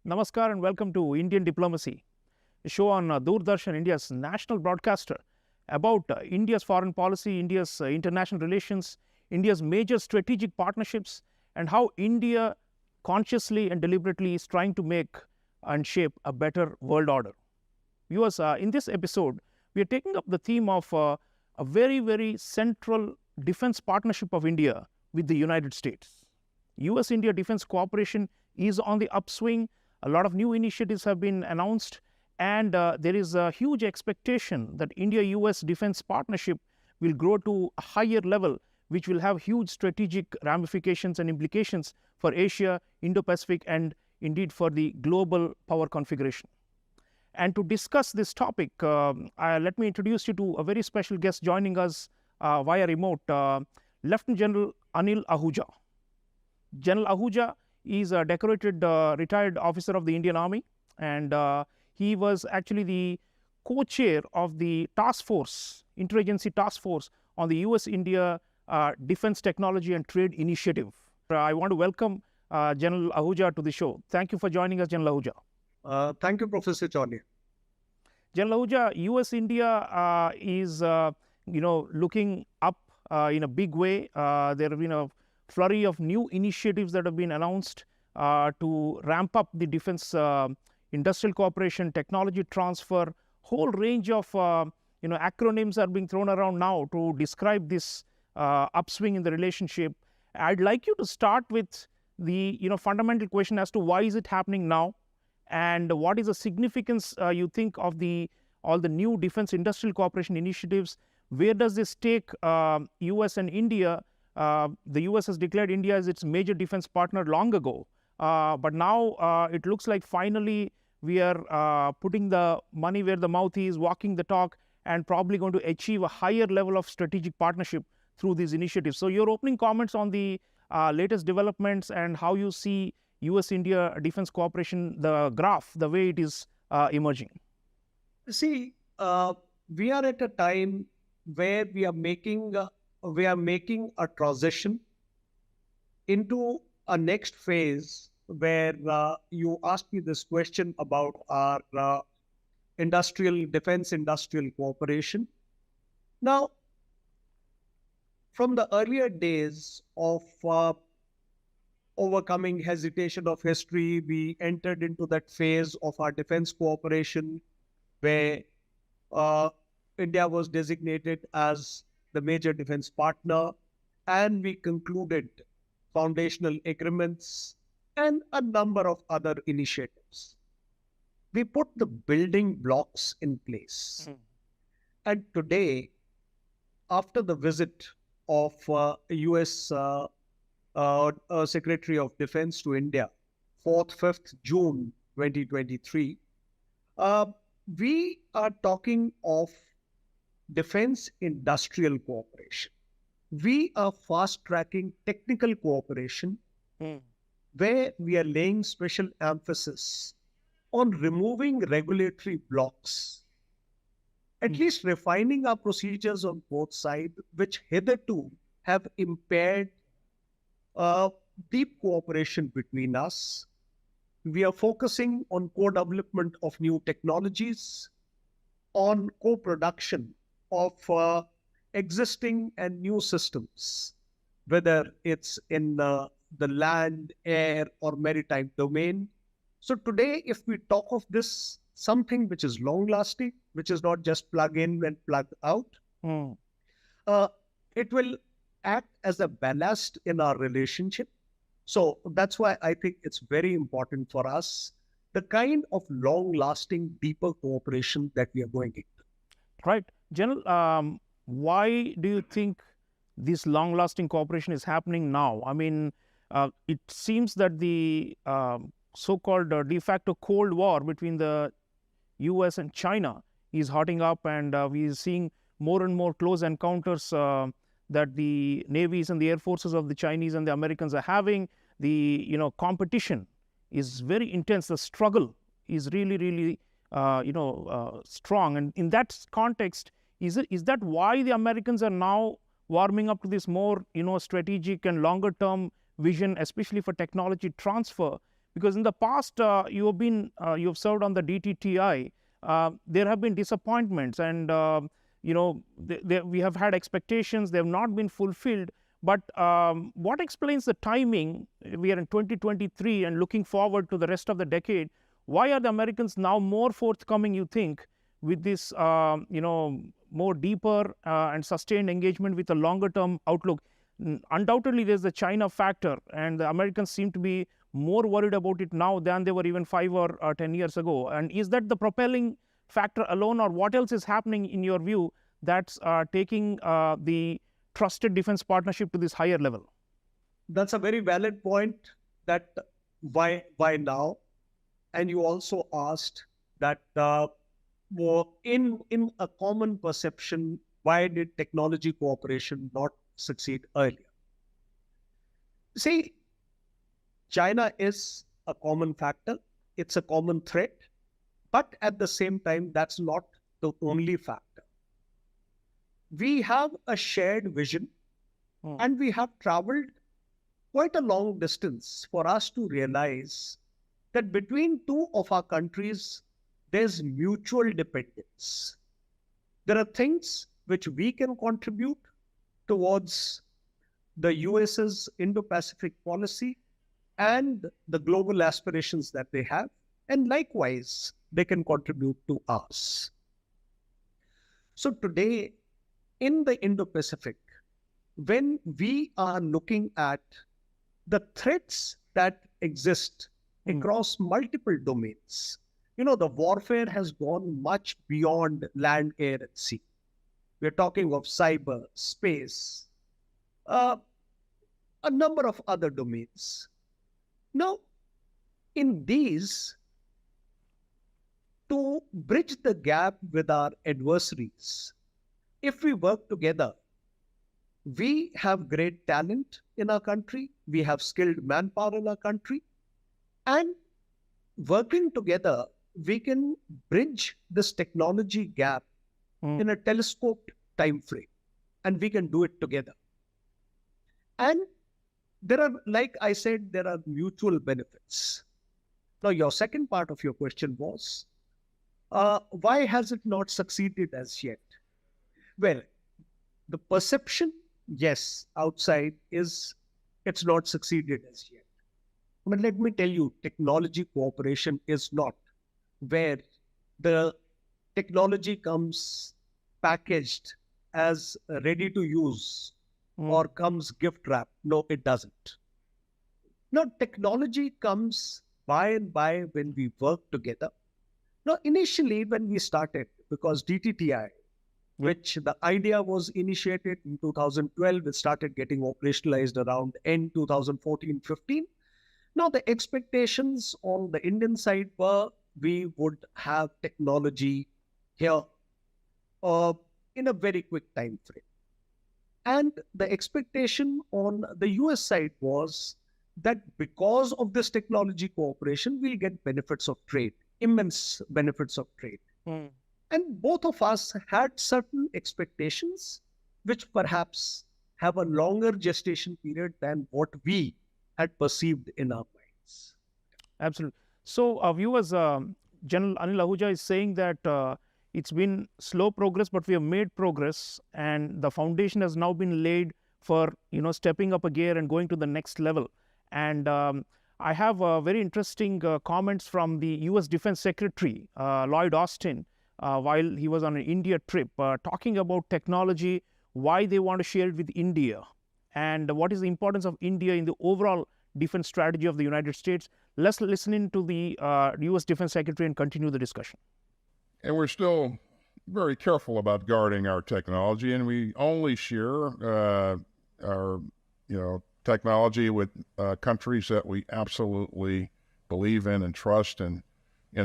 Namaskar and welcome to Indian Diplomacy, a show on Doordarshan, India's national broadcaster, about India's foreign policy, India's international relations, India's major strategic partnerships, and how India consciously and deliberately is trying to make and shape a better world order. Viewers, in this episode, we are taking up the theme of a very central defense partnership of India with the United States. US India defense cooperation is on the upswing. A lot of new initiatives have been announced, and there is a huge expectation that India-US defense partnership will grow to a higher level, which will have huge strategic ramifications and implications for Asia, Indo-Pacific, and indeed for the global power configuration. And to discuss this topic, let me introduce you to a very special guest joining us via remote, Lieutenant General Anil Ahuja. General Ahuja is a decorated retired officer of the Indian Army, and he was actually the co-chair of the task force, interagency task force on the US-India Defense Technology and Trade Initiative. I want to welcome General Ahuja to the show. Thank you for joining us, General Ahuja. Thank you, Professor Chaulia. General Ahuja, US-India is looking up in a big way. There have been a flurry of new initiatives that have been announced to ramp up the defense industrial cooperation, technology transfer. Whole range of acronyms are being thrown around now to describe this upswing in the relationship. I'd like you to start with the fundamental question as to why is it happening now, and what is the significance you think of all the new defense industrial cooperation initiatives. Where does this take US and India? The US has declared India as its major defense partner long ago, but now it looks like finally we are putting the money where the mouth is, walking the talk, and probably going to achieve a higher level of strategic partnership through these initiatives. So your opening comments on the latest developments and how you see US-India defense cooperation, the graph, the way it is emerging. See, we are at a time where we are making a transition into a next phase where you asked me this question about our defense industrial cooperation. Now, from the earlier days of overcoming hesitation of history, we entered into that phase of our defense cooperation where India was designated as the major defense partner, and we concluded foundational agreements and a number of other initiatives. We put the building blocks in place. And today, after the visit of US Secretary of Defense to India, 4th, 5th June 2023, we are talking of defense industrial cooperation. We are fast-tracking technical cooperation where we are laying special emphasis on removing regulatory blocks, at least refining our procedures on both sides, which hitherto have impaired deep cooperation between us. We are focusing on co-development of new technologies, on co-production of existing and new systems, whether it's in the land, air, or maritime domain. So today, if we talk of this, something which is long-lasting, which is not just plug in and plug out, it will act as a ballast in our relationship. So that's why I think it's very important for us, the kind of long-lasting, deeper cooperation that we are going into. Right. General, why do you think this long-lasting cooperation is happening now? I mean, it seems that the so-called de facto Cold War between the US and China is hotting up, and we are seeing more and more close encounters that the navies and the air forces of the Chinese and the Americans are having. The competition is very intense. The struggle is really strong. And in that context, is that why the Americans are now warming up to this more strategic and longer term vision, especially for technology transfer? Because in the past, you've served on the DTTI. There have been disappointments, and we have had expectations. They have not been fulfilled. But what explains the timing? We are in 2023 and looking forward to the rest of the decade. Why are the Americans now more forthcoming, you think, with this, more deeper and sustained engagement with a longer-term outlook? Undoubtedly, there's the China factor, and the Americans seem to be more worried about it now than they were even 5 or 10 years ago. And is that the propelling factor alone, or what else is happening in your view that's taking the trusted defense partnership to this higher level? That's a very valid point, that why now? And you also asked that in a common perception, why did technology cooperation not succeed earlier? See, China is a common factor. It's a common threat. But at the same time, that's not the only factor. We have a shared vision, and we have traveled quite a long distance for us to realize that between two of our countries, there's mutual dependence. There are things which we can contribute towards the US's Indo-Pacific policy and the global aspirations that they have, and likewise, they can contribute to us. So today, in the Indo-Pacific, when we are looking at the threats that exist across multiple domains, the warfare has gone much beyond land, air, and sea. We're talking of cyber, space, a number of other domains. Now, in these, to bridge the gap with our adversaries, if we work together, we have great talent in our country, we have skilled manpower in our country, and working together, we can bridge this technology gap in a telescoped time frame, and we can do it together. And there are, like I said, there are mutual benefits. Now, your second part of your question was, why has it not succeeded as yet? Well, the perception, yes, outside is it's not succeeded as yet. But let me tell you, technology cooperation is not where the technology comes packaged as ready to use or comes gift wrapped. No, it doesn't. Now, technology comes by and by when we work together. Now, initially when we started, because DTTI, which the idea was initiated in 2012, it started getting operationalized around end 2014-15. Now, the expectations on the Indian side were we would have technology here in a very quick time frame. And the expectation on the US side was that because of this technology cooperation, we'll get benefits of trade, immense benefits of trade. And both of us had certain expectations, which perhaps have a longer gestation period than what we had perceived in our minds. Absolutely. So our viewers, General Anil Ahuja is saying that it's been slow progress, but we have made progress, and the foundation has now been laid for stepping up a gear and going to the next level. And I have very interesting comments from the U.S. Defense Secretary Lloyd Austin while he was on an India trip, talking about technology, why they want to share it with India, and what is the importance of India in the overall defense strategy of the United States. Let's listen in to the U.S. Defense Secretary and continue the discussion. And we're still very careful about guarding our technology, and we only share our technology with countries that we absolutely believe in and trust, and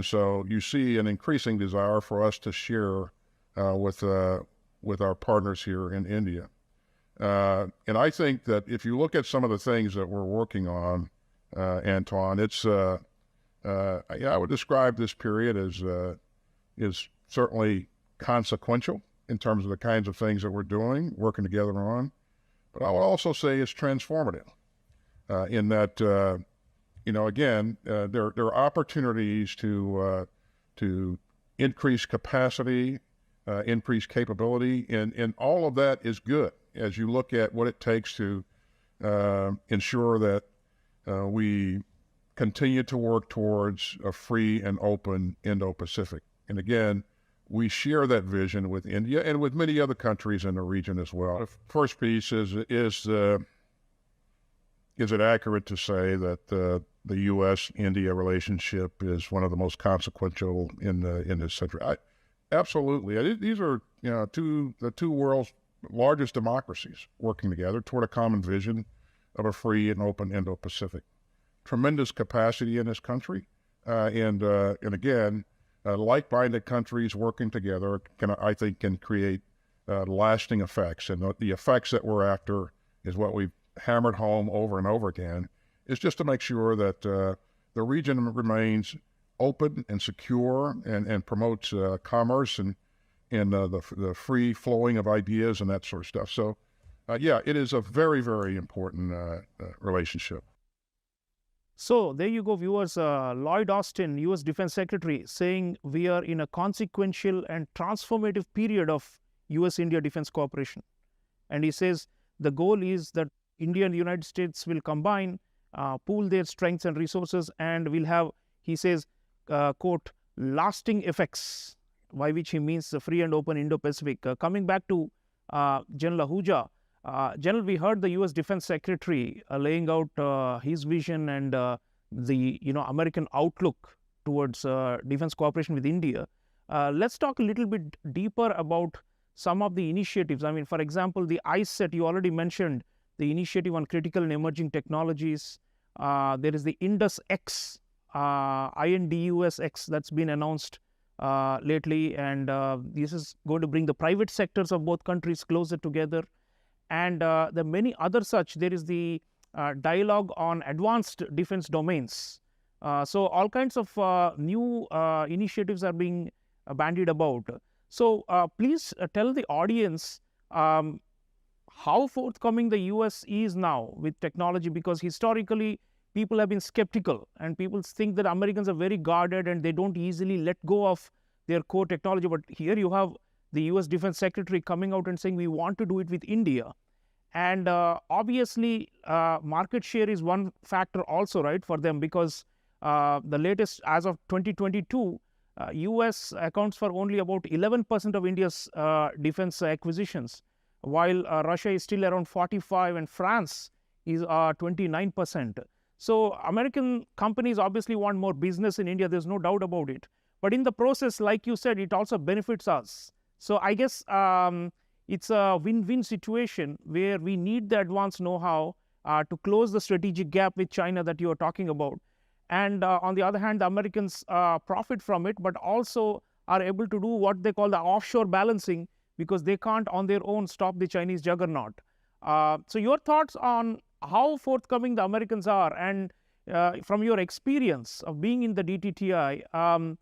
so you see an increasing desire for us to share with our partners here in India. And I think that if you look at some of the things that we're working on, Anton, it's I would describe this period as is certainly consequential in terms of the kinds of things that we're doing, working together on. But I would also say it's transformative in that again, there are opportunities to increase capacity, increase capability, and all of that is good as you look at what it takes to ensure that we continue to work towards a free and open Indo-Pacific. And again, we share that vision with India and with many other countries in the region as well. The first piece is it accurate to say that the U.S.-India relationship is one of the most consequential in this century? Absolutely. These are the two world's largest democracies working together toward a common vision of a free and open Indo-Pacific. Tremendous capacity in this country, and again, like-minded countries working together I think can create lasting effects. And the effects that we're after is what we've hammered home over and over again, is just to make sure that the region remains open and secure and promotes commerce and the free flowing of ideas and that sort of stuff. So, it is a very, very important relationship. So there you go, viewers. Lloyd Austin, U.S. Defense Secretary, saying we are in a consequential and transformative period of U.S.-India defense cooperation. And he says the goal is that India and the United States will combine, pool their strengths and resources, and will have, he says, quote, lasting effects, by which he means the free and open Indo-Pacific. Coming back to General Ahuja, General, we heard the U.S. Defense Secretary laying out his vision and the American outlook towards defense cooperation with India. Let's talk a little bit deeper about some of the initiatives. I mean, for example, the ICET, you already mentioned the initiative on critical and emerging technologies. There is the INDUS-X, INDUS-X, that's been announced lately, and this is going to bring the private sectors of both countries closer together. And there are many other such. There is the dialogue on advanced defense domains. So all kinds of new initiatives are being bandied about. So please tell the audience how forthcoming the US is now with technology, because historically people have been skeptical and people think that Americans are very guarded and they don't easily let go of their core technology. But here you have the US Defense Secretary coming out and saying we want to do it with India. And obviously market share is one factor also, right, for them, because the latest, as of 2022, US accounts for only about 11% of India's defense acquisitions, while Russia is still around 45% and France is 29%. So American companies obviously want more business in India, there's no doubt about it. But in the process, like you said, it also benefits us. So I guess it's a win-win situation where we need the advanced know-how to close the strategic gap with China that you are talking about. And on the other hand, the Americans profit from it, but also are able to do what they call the offshore balancing, because they can't on their own stop the Chinese juggernaut. So your thoughts on how forthcoming the Americans are, and from your experience of being in the DTTI,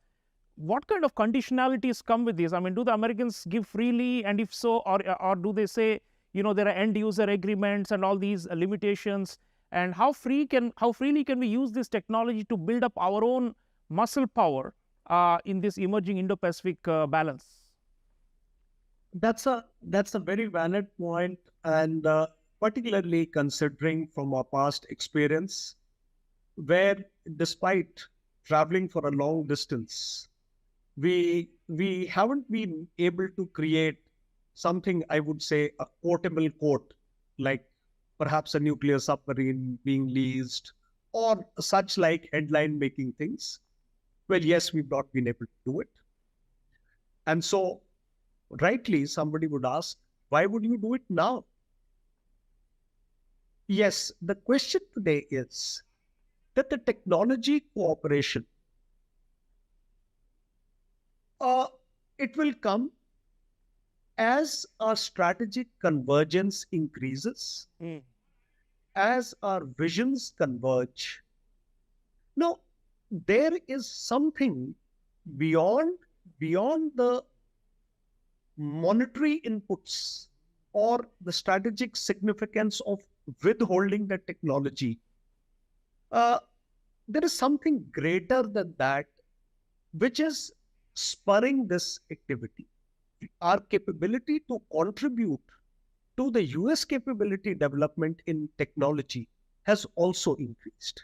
what kind of conditionalities come with this? I mean, do the Americans give freely, and if so, or do they say, there are end user agreements and all these limitations? And how freely can we use this technology to build up our own muscle power in this emerging Indo-Pacific balance? That's a very valid point, and particularly considering from our past experience, where despite traveling for a long distance, we haven't been able to create something, I would say, a quotable quote, like perhaps a nuclear submarine being leased or such like headline making things. Well, yes, we've not been able to do it. And so rightly, somebody would ask, why would you do it now? Yes, the question today is that the technology cooperation, it will come as our strategic convergence increases, as our visions converge. Now, there is something beyond the monetary inputs or the strategic significance of withholding the technology. there is something greater than that, which is spurring this activity. Our capability to contribute to the US capability development in technology has also increased.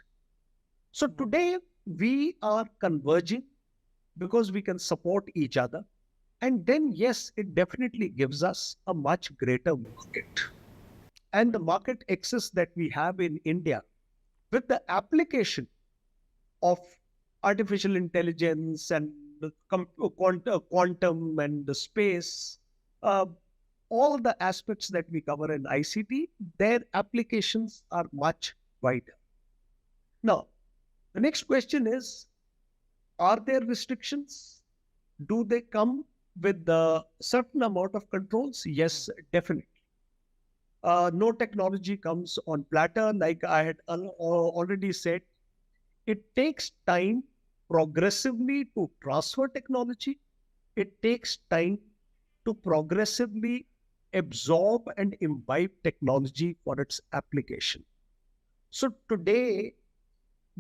So today we are converging because we can support each other. And then, yes, it definitely gives us a much greater market. And the market access that we have in India with the application of artificial intelligence and the quantum and the space, uh, all the aspects that we cover in ICT, their applications are much wider. Now, the next question is, are there restrictions? Do they come with a certain amount of controls? Yes, definitely. No technology comes on platter. Like I had already said, it takes time progressively to transfer technology. It takes time to progressively absorb and imbibe technology for its application. So today,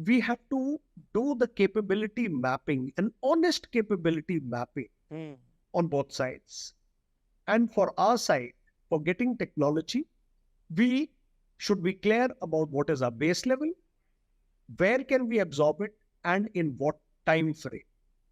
we have to do the capability mapping, an honest capability mapping on both sides. And for our side, for getting technology, we should be clear about what is our base level, where can we absorb it, and in what time frame.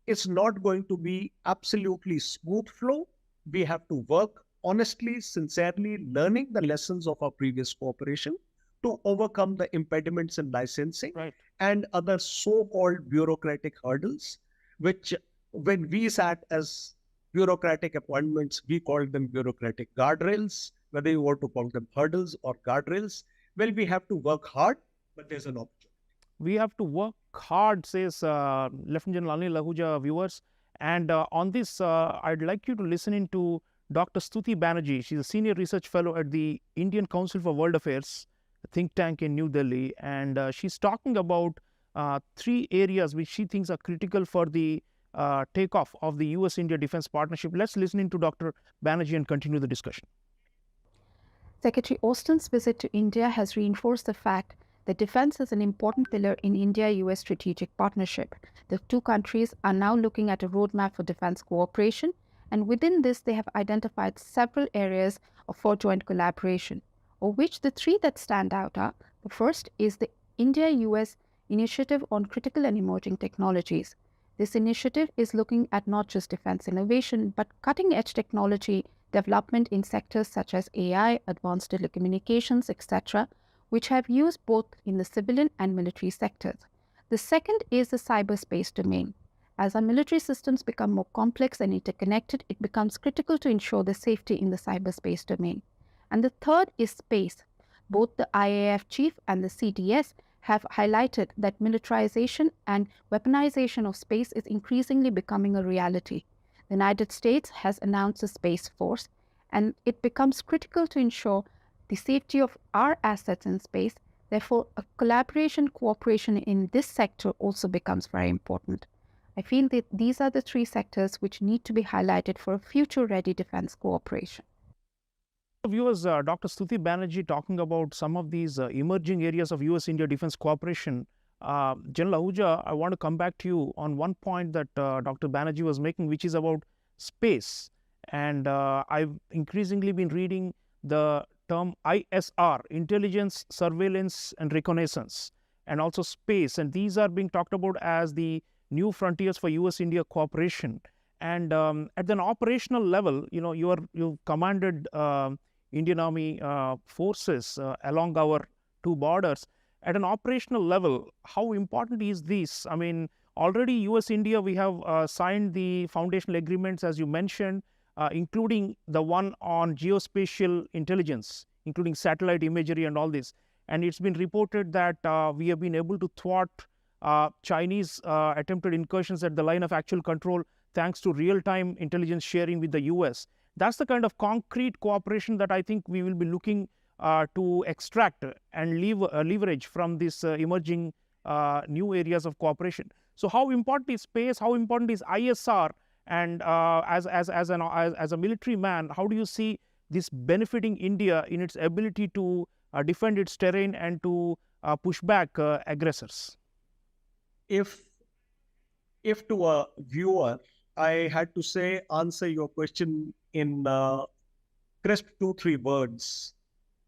It's not going to be absolutely smooth flow. We have to work honestly, sincerely, learning the lessons of our previous cooperation to overcome the impediments in licensing and other so-called bureaucratic hurdles, which when we sat as bureaucratic appointments, we called them bureaucratic guardrails, whether you want to call them hurdles or guardrails. Well, we have to work hard, but there's an opportunity. We have to work hard, says Lieutenant General Anil Ahuja, viewers. And on this, I'd like you to listen into Dr. Stuti Banerjee. She's a senior research fellow at the Indian Council for World Affairs, a think tank in New Delhi. And she's talking about 3 areas which she thinks are critical for the takeoff of the US-India defense partnership. Let's listen into Dr. Banerjee and continue the discussion. Secretary Austin's visit to India has reinforced the fact that defense is an important pillar in India-US strategic partnership. The two countries are now looking at a roadmap for defense cooperation, and within this they have identified several areas for joint collaboration, of which the 3 that stand out are: the first is the India-US Initiative on Critical and Emerging Technologies. This initiative is looking at not just defense innovation, but cutting-edge technology development in sectors such as AI, advanced telecommunications, etc., which have use both in the civilian and military sectors. The second is the cyberspace domain. As our military systems become more complex and interconnected, it becomes critical to ensure the safety in the cyberspace domain. And the third is space. Both the IAF chief and the CDS have highlighted that militarization and weaponization of space is increasingly becoming a reality. The United States has announced a Space Force, and it becomes critical to ensure the safety of our assets in space. Therefore, a cooperation in this sector also becomes very important. I feel that these are the 3 sectors which need to be highlighted for a future-ready defense cooperation. Viewers, Dr. Stuti Banerjee talking about some of these emerging areas of US-India defense cooperation. General Ahuja, I want to come back to you on one point that Dr. Banerjee was making, which is about space. And I've increasingly been reading the term ISR, intelligence, surveillance, and reconnaissance, and also space. And these are being talked about as the new frontiers for US-India cooperation. And at an operational level, you've commanded Indian Army forces along our 2 borders. At an operational level, how important is this? I mean, already US-India, we have signed the foundational agreements, as you mentioned, including the one on geospatial intelligence, including satellite imagery and all this. And it's been reported that we have been able to thwart Chinese attempted incursions at the line of actual control thanks to real-time intelligence sharing with the US. That's the kind of concrete cooperation that I think we will be looking to extract and leverage from this emerging new areas of cooperation. So how important is space? How important is ISR? And as a military man, how do you see this benefiting India in its ability to defend its terrain and to push back aggressors? if to a viewer I had to say answer your question in crisp 2-3 words,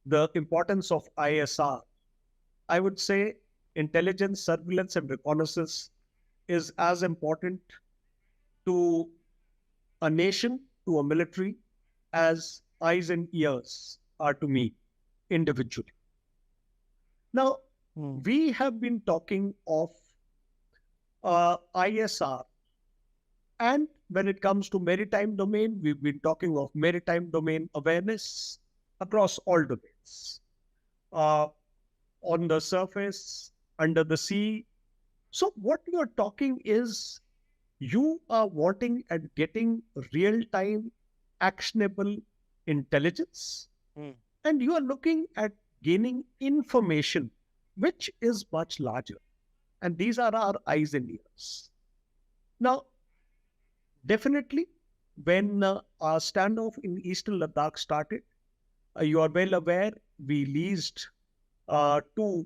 the importance of ISR, I would say intelligence, surveillance, and reconnaissance is as important to a nation, to a military, as eyes and ears are to me individually. Now, we have been talking of ISR, and when it comes to maritime domain, we've been talking of maritime domain awareness across all domains, on the surface, under the sea. So what you're talking is you are wanting at getting real-time, actionable intelligence, and you are looking at gaining information, which is much larger. And these are our eyes and ears. Now, definitely, when our standoff in Eastern Ladakh started, you are well aware, we leased 2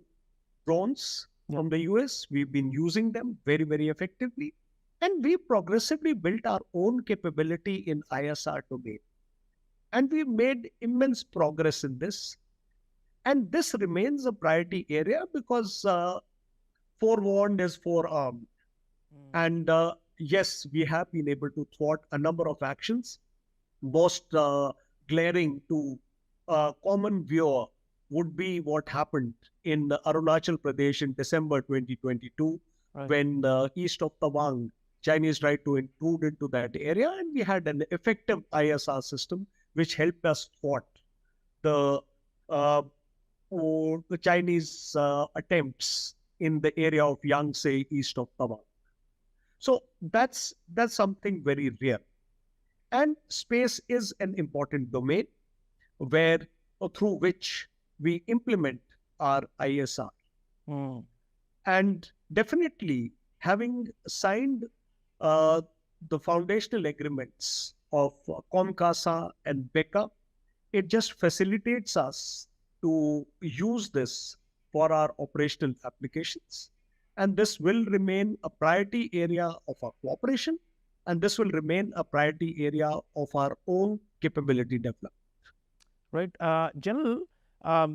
drones from the US. We've been using them very, very effectively. And we progressively built our own capability in ISR domain. And we made immense progress in this. And this remains a priority area because forewarned is forearmed. And yes, we have been able to thwart a number of actions. Most glaring to a common viewer would be what happened in Arunachal Pradesh in December 2022, when east of Tawang, Chinese tried to intrude into that area, and we had an effective ISR system which helped us thwart the Chinese attempts in the area of Yangtze east of Tawang. So that's something very real. And space is an important domain where or through which we implement our ISR. And definitely having signed the foundational agreements of COMCASA and BECA, it just facilitates us to use this for our operational applications. And this will remain a priority area of our cooperation, and this will remain a priority area of our own capability development. Right. General,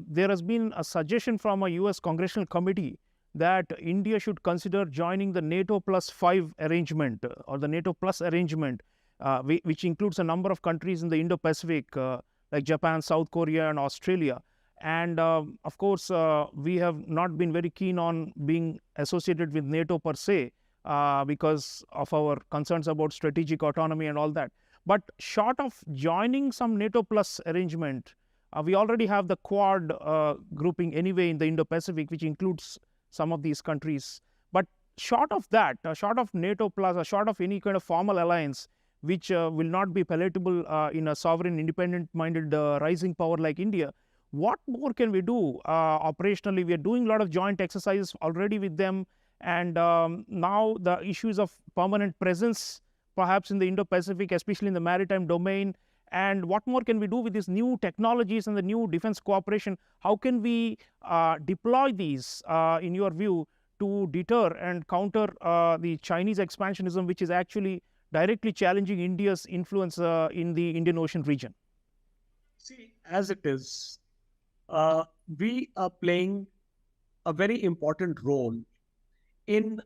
there has been a suggestion from a US Congressional Committee that India should consider joining the NATO plus 5 arrangement or the NATO plus arrangement, which includes a number of countries in the Indo-Pacific like Japan, South Korea, and Australia. And of course, we have not been very keen on being associated with NATO per se because of our concerns about strategic autonomy and all that. But short of joining some NATO plus arrangement, we already have the Quad grouping anyway in the Indo-Pacific, which includes some of these countries. But short of that, short of NATO plus, or short of any kind of formal alliance, which will not be palatable in a sovereign, independent-minded rising power like India, what more can we do operationally? We are doing a lot of joint exercises already with them, and now the issues of permanent presence perhaps in the Indo-Pacific, especially in the maritime domain, and what more can we do with these new technologies and the new defense cooperation? How can we deploy these, in your view, to deter and counter the Chinese expansionism, which is actually directly challenging India's influence in the Indian Ocean region? See, as it is, we are playing a very important role in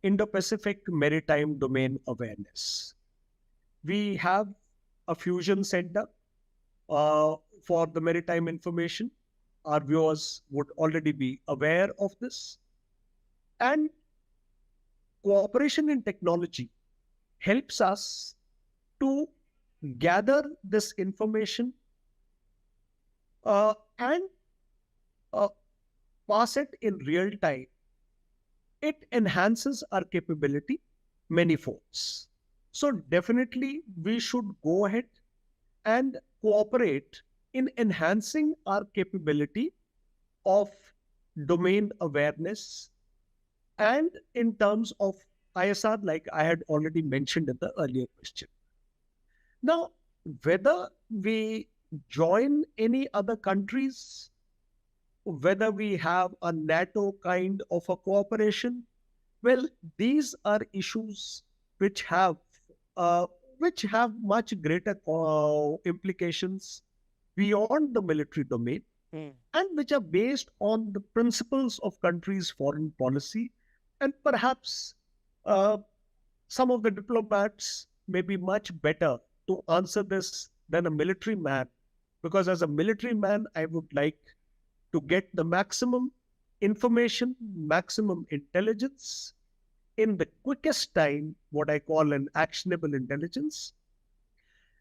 Indo-Pacific maritime domain awareness. We have a fusion center for the maritime information. Our viewers would already be aware of this. And cooperation in technology helps us to gather this information and pass it in real time. It enhances our capability many folds. So definitely we should go ahead and cooperate in enhancing our capability of domain awareness and in terms of ISR, like I had already mentioned in the earlier question. Now, whether we join any other countries, whether we have a NATO kind of a cooperation, Well, these are issues which have uh, much greater implications beyond the military domain, and which are based on the principles of countries' foreign policy. And perhaps uh, some of the diplomats may be much better to answer this than a military man, because as a military man, I would like to get the maximum information, maximum intelligence in the quickest time, what I call an actionable intelligence,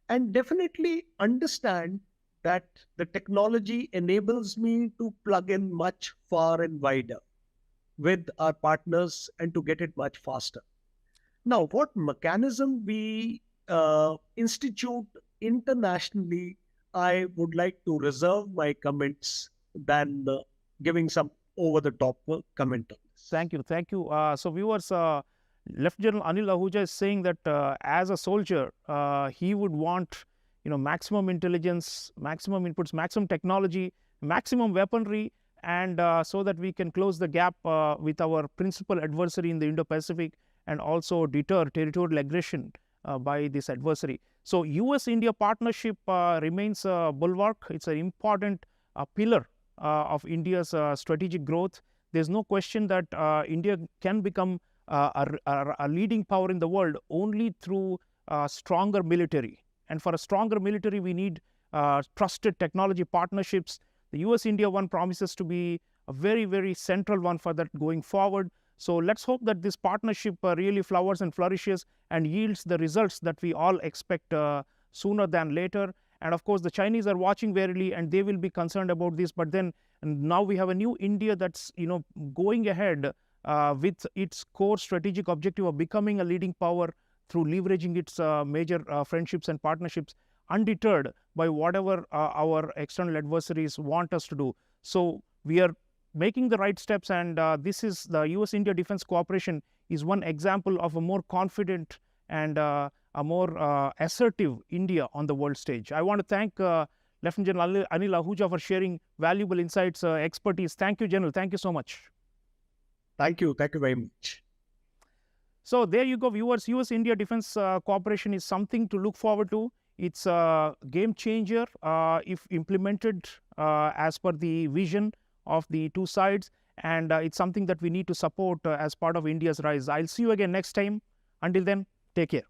and definitely understand that the technology enables me to plug in much far and wider with our partners and to get it much faster. Now, what mechanism we institute internationally, I would like to reserve my comments than giving some over the top comment on this. Thank you. Thank you. So, viewers, Lieutenant General Anil Ahuja is saying that as a soldier, he would want maximum intelligence, maximum inputs, maximum technology, maximum weaponry, and so that we can close the gap with our principal adversary in the Indo-Pacific and also deter territorial aggression by this adversary. So, US-India partnership remains a bulwark. It's an important pillar of India's strategic growth. There's no question that India can become a leading power in the world only through stronger military. And for a stronger military, we need trusted technology partnerships. The US-India one promises to be a very, very central one for that going forward. So let's hope that this partnership really flowers and flourishes and yields the results that we all expect sooner than later. And of course, the Chinese are watching warily, and they will be concerned about this. But then now we have a new India that's going ahead with its core strategic objective of becoming a leading power through leveraging its major friendships and partnerships, undeterred by whatever our external adversaries want us to do. So we are making the right steps, and this is the US-India defense cooperation is one example of a more confident and a more assertive India on the world stage. I want to thank Lieutenant General Anil Ahuja for sharing valuable insights, expertise. Thank you, General. Thank you so much. Thank you. Thank you very much. So there you go, viewers. US-India defense cooperation is something to look forward to. It's a game changer if implemented as per the vision of the two sides, and it's something that we need to support as part of India's rise. I'll see you again next time. Until then, take care.